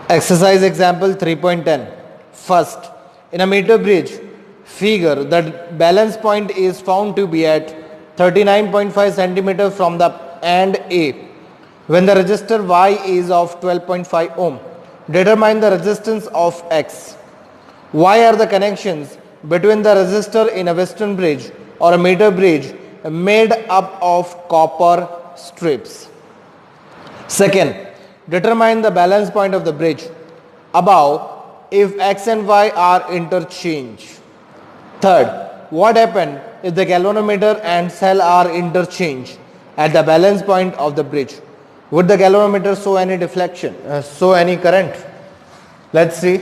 Exercise example 3.10. First, in a meter bridge figure, the balance point is found to be at 39.5 centimeter from the end A. When the resistor Y is of 12.5 ohm, determine the resistance of X. Why are the connections between the resistor in a western bridge or a meter bridge made up of copper strips? Second, determine the balance point of the bridge above if X and Y are interchanged. Third, what happened if the galvanometer and cell are interchanged at the balance point of the bridge? Would the galvanometer show any deflection, show any current? Let's see.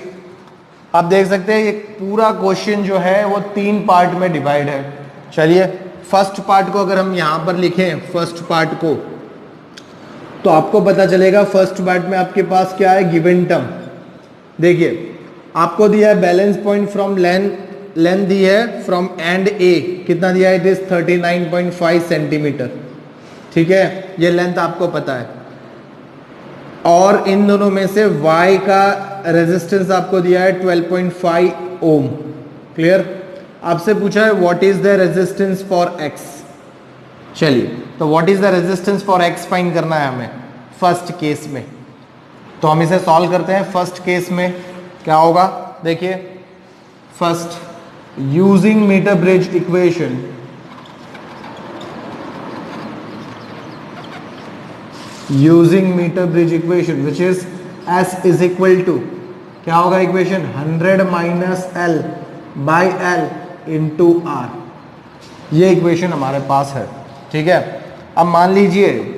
आप देख सकते हैं ये पूरा question जो है वो 3 part में डिवाइड है. चलिए फर्स्ट पार्ट को अगर हम यहां पर लिखें, फर्स्ट पार्ट को, तो आपको पता चलेगा फर्स्ट पार्ट में आपके पास क्या है, गिवन टर्म. देखिए आपको दिया है बैलेंस पॉइंट फ्रॉम लेंथ दी है फ्रॉम एंड ए, कितना दिया है, इट इज 39.5 सेंटीमीटर. ठीक है, ये लेंथ आपको पता है. और इन दोनों में से y का रेजिस्टेंस आपको दिया है 12.5 ओम. क्लियर. आपसे पूछा है what is the resistance for x. चलिए तो what is the resistance for x find करना है हमें फर्स्ट केस में. तो हम इसे सॉल्व करते हैं. फर्स्ट केस में क्या होगा, देखिए first using meter bridge equation, using meter bridge equation which is S is equal to, क्या होगा equation, 100 minus L by L into R. ये इक्वेशन हमारे पास है. ठीक है. अब मान लीजिए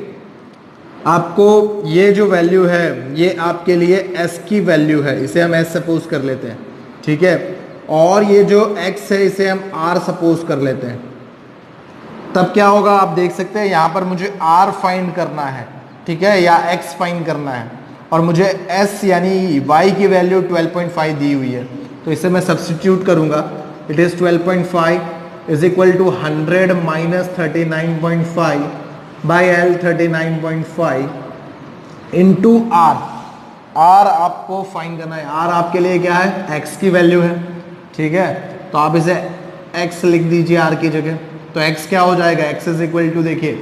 आपको ये जो वैल्यू है ये आपके लिए S की वैल्यू है, इसे हम S सपोज कर लेते हैं. ठीक है. और ये जो X है इसे हम R सपोज कर लेते हैं. तब क्या होगा आप देख सकते हैं यहां पर मुझे R फाइंड करना है, ठीक है, या X फाइंड करना है, और मुझे S यानी Y की वैल्यू 12.5 दी हुई है. तो इसे मैं सब्स्टिट्यूट करूंगा. It is 12.5 is equal to 100 minus 39.5 by L 39.5 into R. R आपको फाइंड करना है. R आपके लिए क्या है, X की वैल्यू है. ठीक है. तो आप इसे X लिख दीजिए R की जगह. तो X क्या हो जाएगा, X इज इक्वल टू, देखिए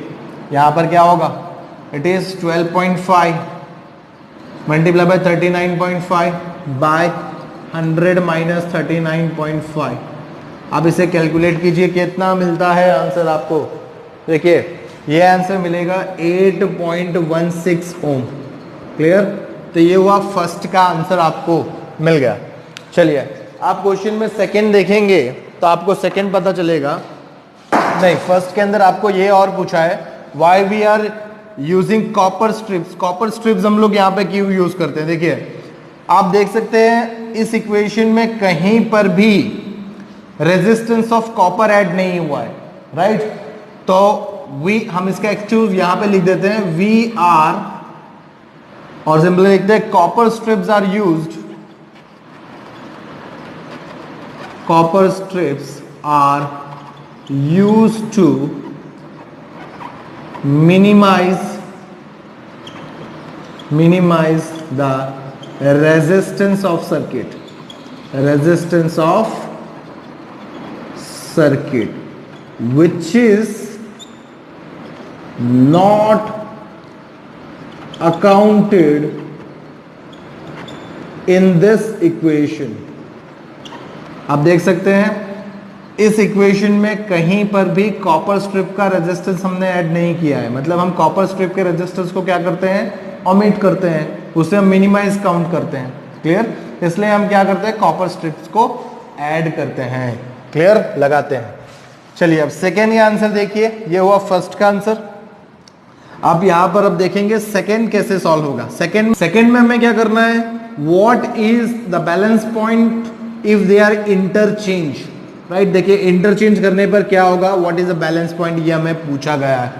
यहां पर क्या होगा, it is 12.5 multiply by 39.5 by 100 minus 39.5. आप इसे कैलकुलेट कीजिए कितना मिलता है आंसर आपको. देखिए ये आंसर मिलेगा 8.16 ओम. क्लियर. तो ये हुआ फर्स्ट का आंसर आपको मिल गया. चलिए आप क्वेश्चन में सेकंड देखेंगे तो आपको सेकंड पता चलेगा. नहीं, फर्स्ट के अंदर आपको ये और पूछा है why we are using copper strips. Copper strips हम लोग यहाँ पे क्यों यूज करते हैं. देखिए आप देख सकते हैं इस इक्वेशन में कहीं पर भी रेजिस्टेंस ऑफ कॉपर ऐड नहीं हुआ है. राइट. तो हम इसका एक्सक्यूज यहाँ पे लिख देते हैं वी आर, और सिंपली लिखते हैं copper strips are used, copper strips are used to minimize the resistance of circuit, which is not accounted in this equation. आप देख सकते हैं इस इक्वेशन में कहीं पर भी कॉपर स्ट्रिप का रेजिस्टेंस हमने ऐड नहीं किया है. मतलब हम कॉपर स्ट्रिप के रेजिस्टेंस को क्या करते हैं, ओमिट करते हैं, उसे हम मिनिमाइज काउंट करते हैं. क्लियर. इसलिए हम क्या करते हैं, कॉपर स्ट्रिप्स को ऐड करते हैं. क्लियर, लगाते हैं. चलिए अब सेकेंड ये आंसर देखिए, ये हुआ फर्स्ट का आंसर. आप यहां पर अब देखेंगे सेकेंड कैसे सॉल्व होगा. सेकेंड में हमें क्या करना है, what is the balance point if they are interchange. Right. देखिए इंटरचेंज करने पर क्या होगा, what is the balance point, ये हमें पूछा गया है.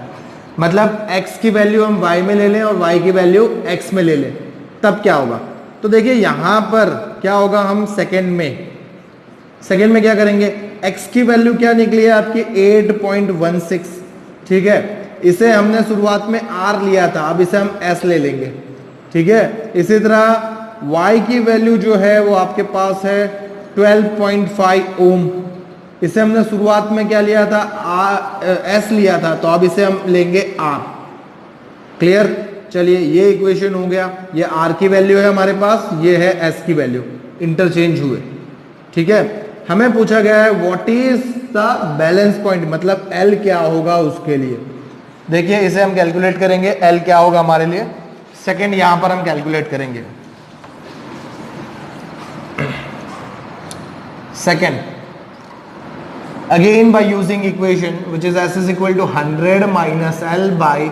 मतलब x की वैल्यू हम y में ले लें और y की वैल्यू x में ले लें, तब क्या होगा. तो देखिए यहां पर क्या होगा, हम सेकंड में क्या करेंगे, x की वैल्यू क्या निकली है आपकी 8.16. ठीक है. इसे हमने शुरुआत में R लिया था, अब इसे हम S ले लेंगे. ठीक है. इसी तरह y की वैल्यू जो है वो आपके पास है 12.5 ओम। इसे हमने शुरुआत में क्या लिया था, s लिया था, तो अब इसे हम लेंगे r। क्लियर? चलिए ये इक्वेशन हो गया, ये r की वैल्यू है हमारे पास, ये है s की वैल्यू, इंटरचेंज हुए। ठीक है, हमें पूछा गया है what is the balance point, मतलब l क्या होगा उसके लिए। देखिए इसे हम कैलकुलेट करेंगे, l क्या होगा हमारे लिए, सेकंड यहां पर हम कैलकुलेट करेंगे। Second, again by using equation which is s is equal to 100 minus l by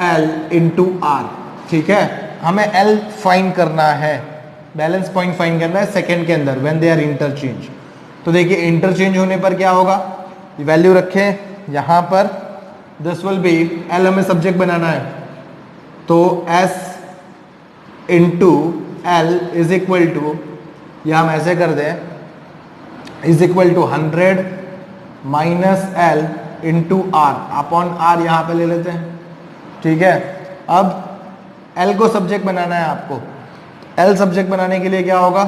l into r। ठीक है, हमें l फाइंड करना है, बैलेंस पॉइंट फाइंड करना है सेकंड के अंदर व्हेन दे आर इंटरचेंज। तो देखिए इंटरचेंज होने पर क्या होगा, वैल्यू रखें यहां पर, दिस विल बी l, हमें सब्जेक्ट बनाना है, तो s into l is equal to, या हम ऐसे कर दें, is equal to 100 minus L into R upon R, यहां पे ले लेते हैं। ठीक है, अब एल को सब्जेक्ट बनाना है आपको, एल सब्जेक्ट बनाने के लिए क्या होगा,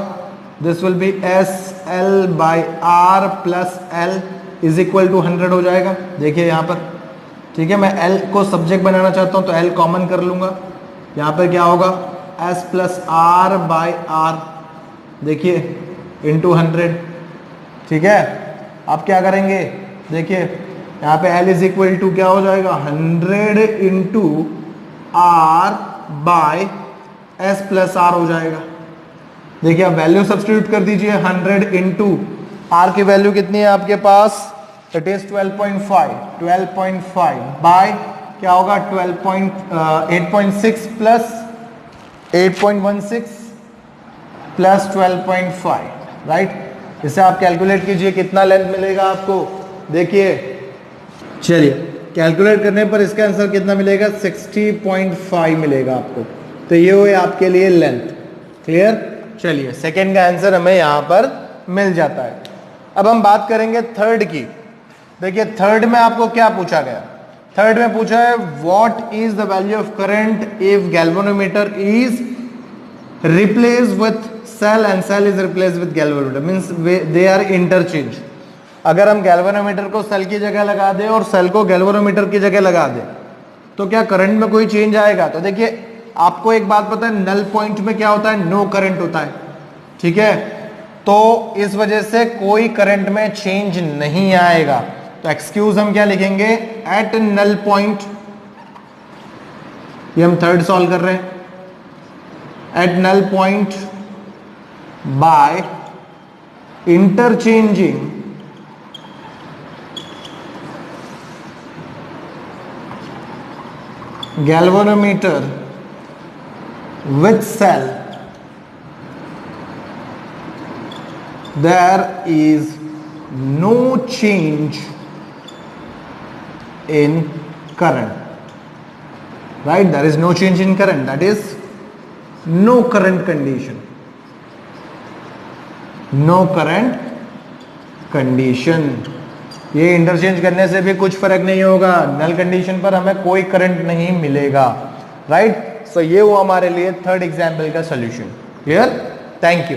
this will be S L by R plus L is equal to 100 हो जाएगा। देखिए यहां पर, ठीक है, मैं एल को सब्जेक्ट बनाना चाहता हूं तो एल कॉमन कर लूंगा, यहां पर क्या होगा S plus R by R, देखिए इंटू 100। ठीक है, आप क्या करेंगे, देखिए यहाँ पे L इज इक्वल टू क्या हो जाएगा 100 into R by S plus R हो जाएगा। देखिए आप वैल्यू सब्स्टिट्यूट कर दीजिए, 100 इंटू आर की वैल्यू कितनी है आपके पास, इट इज 12.5 बाय क्या होगा 8.6 प्लस 8.16 प्लस 12.5, राइट। इसे आप कैलकुलेट कीजिए कितना लेंथ मिलेगा आपको। देखिए चलिए कैलकुलेट करने पर इसका आंसर कितना मिलेगा, 60.5 मिलेगा आपको। तो ये हुए आपके लिए लेंथ। क्लियर? चलिए सेकंड का आंसर हमें यहां पर मिल जाता है। अब हम बात करेंगे थर्ड की। देखिए थर्ड में आपको क्या पूछा गया, थर्ड में पूछा है what is the value of current if galvanometer is replace with cell and cell is replace with galvanometer, means they are interchange. अगर हम गैल्वेनोमीटर को सेल की जगह लगा दें और सेल को गैल्वेनोमीटर की जगह लगा दें तो क्या करंट में कोई चेंज आएगा? तो देखिए आपको एक बात पता है, नल पॉइंट में क्या होता है, नो करंट होता है। ठीक है, तो इस वजह से कोई करंट में चेंज नहीं आएगा। तो एक्सक्यूज हम क्या लिखेंगे, एट नल पॉइंट, ये हम थर्ड सॉल्व कर रहे हैं, at null point by interchanging galvanometer with cell, there is no change in current, right? There is no change in current, that is no current condition, no current condition। ये interchange करने से भी कुछ फर्क नहीं होगा, नल कंडीशन पर हमें कोई करंट नहीं मिलेगा, राइट। सो ये वो हमारे लिए थर्ड एग्जाम्पल का सोल्यूशन। क्लियर? Thank you.